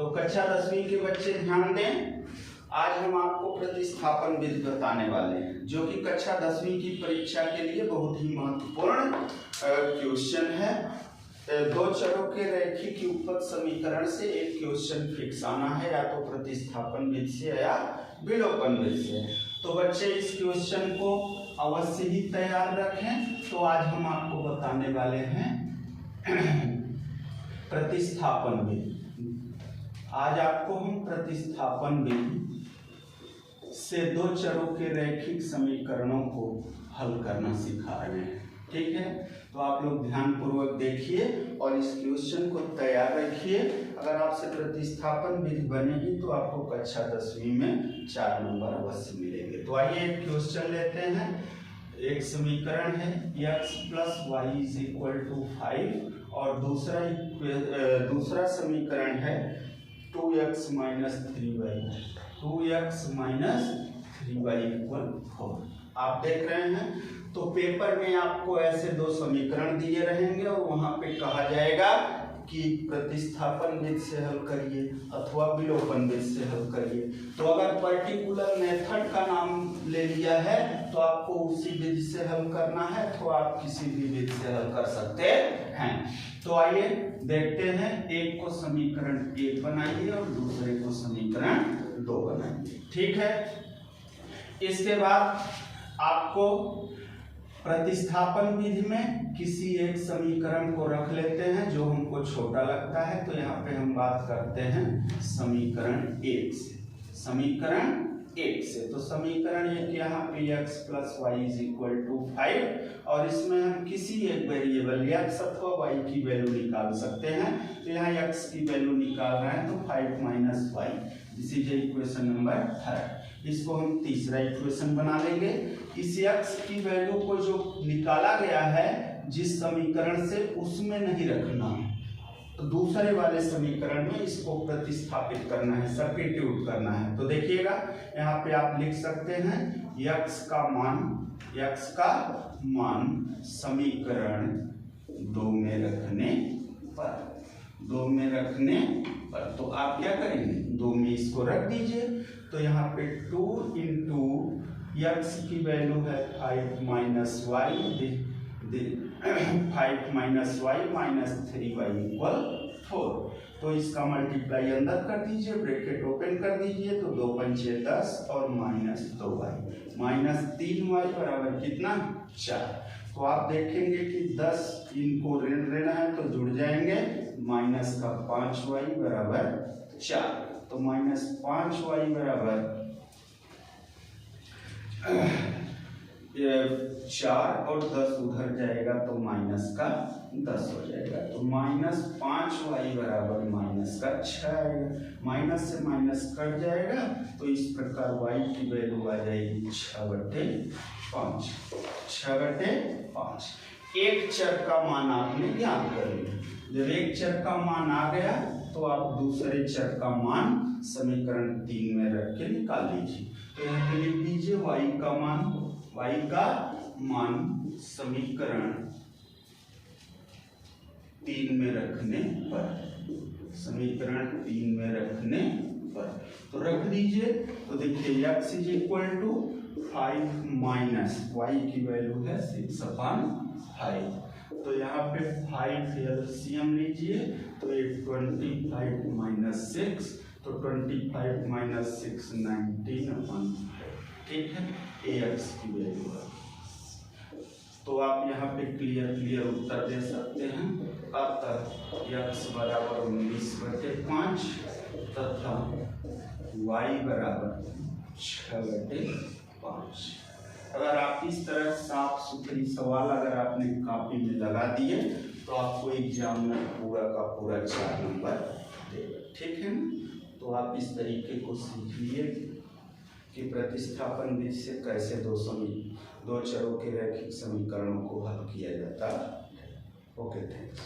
तो कक्षा 10वीं के बच्चे ध्यान दें, आज हम आपको प्रतिस्थापन विधि बताने वाले हैं, जो कि कक्षा 10वीं की परीक्षा के लिए बहुत ही महत्वपूर्ण क्वेश्चन है। दो चरों के रैखिक युगपत समीकरण से एक क्वेश्चन फिक्स आना है, या तो प्रतिस्थापन विधि से या विलोपन विधि से। तो बच्चे इस क्वेश्चन को अवश्य ही तैयार रखें। तो आज हम आपको बताने वाले हैं प्रतिस्थापन विधि। आज आपको हम प्रतिस्थापन विधि से दो चरों के रैखिक समीकरणों को हल करना सिखा रहे हैं। ठीक है, तो आप लोग ध्यान पूर्वक देखिए और इस क्वेश्चन को तैयार रखिए। अगर आपसे प्रतिस्थापन विधि बनेगी तो आपको कक्षा 10वीं में 4 नंबर अवश्य मिलेंगे। तो आइए एक क्वेश्चन लेते हैं। एक समीकरण है x + y = 5 और दूसरा समीकरण है 2x - 3y = 4। आप देख रहे हैं, तो पेपर में आपको ऐसे दो समीकरण दिए रहेंगे और वहां पे कहा जाएगा कि प्रतिस्थापन विधि से हल करिए अथवा विलोपन विधि से हल करिए। तो अगर पर्टिकुलर मेथड का नाम ले लिया है तो आपको उसी विधि से हल करना है, तो आप किसी भी विधि से हल कर सकते हैं। तो आइए देखते हैं, एक को समीकरण 1 बनाइए और दूसरे को समीकरण 2 बनाइए। ठीक है, इसके बाद आपको प्रतिस्थापन विधि में किसी एक समीकरण को रख लेते हैं जो हमको छोटा लगता है। तो यहाँ पे हम बात करते हैं समीकरण 1 से। समीकरण 1 से तो समीकरण 1 यहाँ पे x + y = 5 और इसमें हम किसी एक वेरिएबल x अथवा y की वैल्यू निकाल सकते हैं। तो यहाँ x की वैल्यू निकाल रहे हैं, तो 5 - y, this is equation number 3। इसको हम तीसरा इक्वेशन बना लेंगे। इस x की वैल्यू को जो निकाला गया है जिस समीकरण से, उसमें नहीं रखना है, तो दूसरे वाले समीकरण में इसको प्रतिस्थापित करना है, सब्स्टिट्यूट करना है। तो देखिएगा, यहाँ पे आप लिख सकते हैं x का मान समीकरण 2 में रखने पर तो आप क्या करेंगे, 2 में इसको रख दीजिए। तो यहाँ पे 2 × x की वैल्यू है 5 - y - 3y = 4। तो इसका मल्टीप्लाई अंदर कर दीजिए, ब्रैकेट ओपन कर दीजिए, तो 2 × 5 = 10 और -2y -3y बराबर कितना, 4। तो आप देखेंगे कि 10 इनको ऋण है तो जुड़ जाएंगे, -5y बराबर 4। तो -5y बराबर 4 और 10 उधर जाएगा तो -10 हो जाएगा। तो -5y बराबर -6 आएगा। माइनस से माइनस कट जाएगा, तो इस प्रकार y की वैल्यू आ जाएगी 6/5। 6/5 एक चर का मान आपने ज्ञात कर लिया। जब एक चर का मान आ गया तो आप दूसरे चर का मान समीकरण 3 में रख के निकाल लीजिए। तो यहाँ पे लिख दीजिए y का मान समीकरण 3 में रखने पर तो रख दीजिए। तो देखिए x = 5 - y की वैल्यू है 6/5। तो यहाँ पे 5 एलसीएम लीजिए, तो ये 25 - 6, तो 25 - 6 19/5। ठीक है, ax की वैल्यू है। तो आप यहाँ पे क्लियर उत्तर दे सकते हैं। अतः x बराबर 19/5 तथा y बराबर 6/5। अगर आप इस तरह साफ सुथरी सवाल अगर आपने कॉपी में लगा दिए तो आपको एग्जाम में पूरा का पूरा 4 नंबर देगा। ठीक है ना? तो आप इस तरीके को सीख लिए कि प्रतिस्थापन विधि से कैसे दो चरों के रैखिक समीकरणों को हल किया जाता है। Okay, thanks.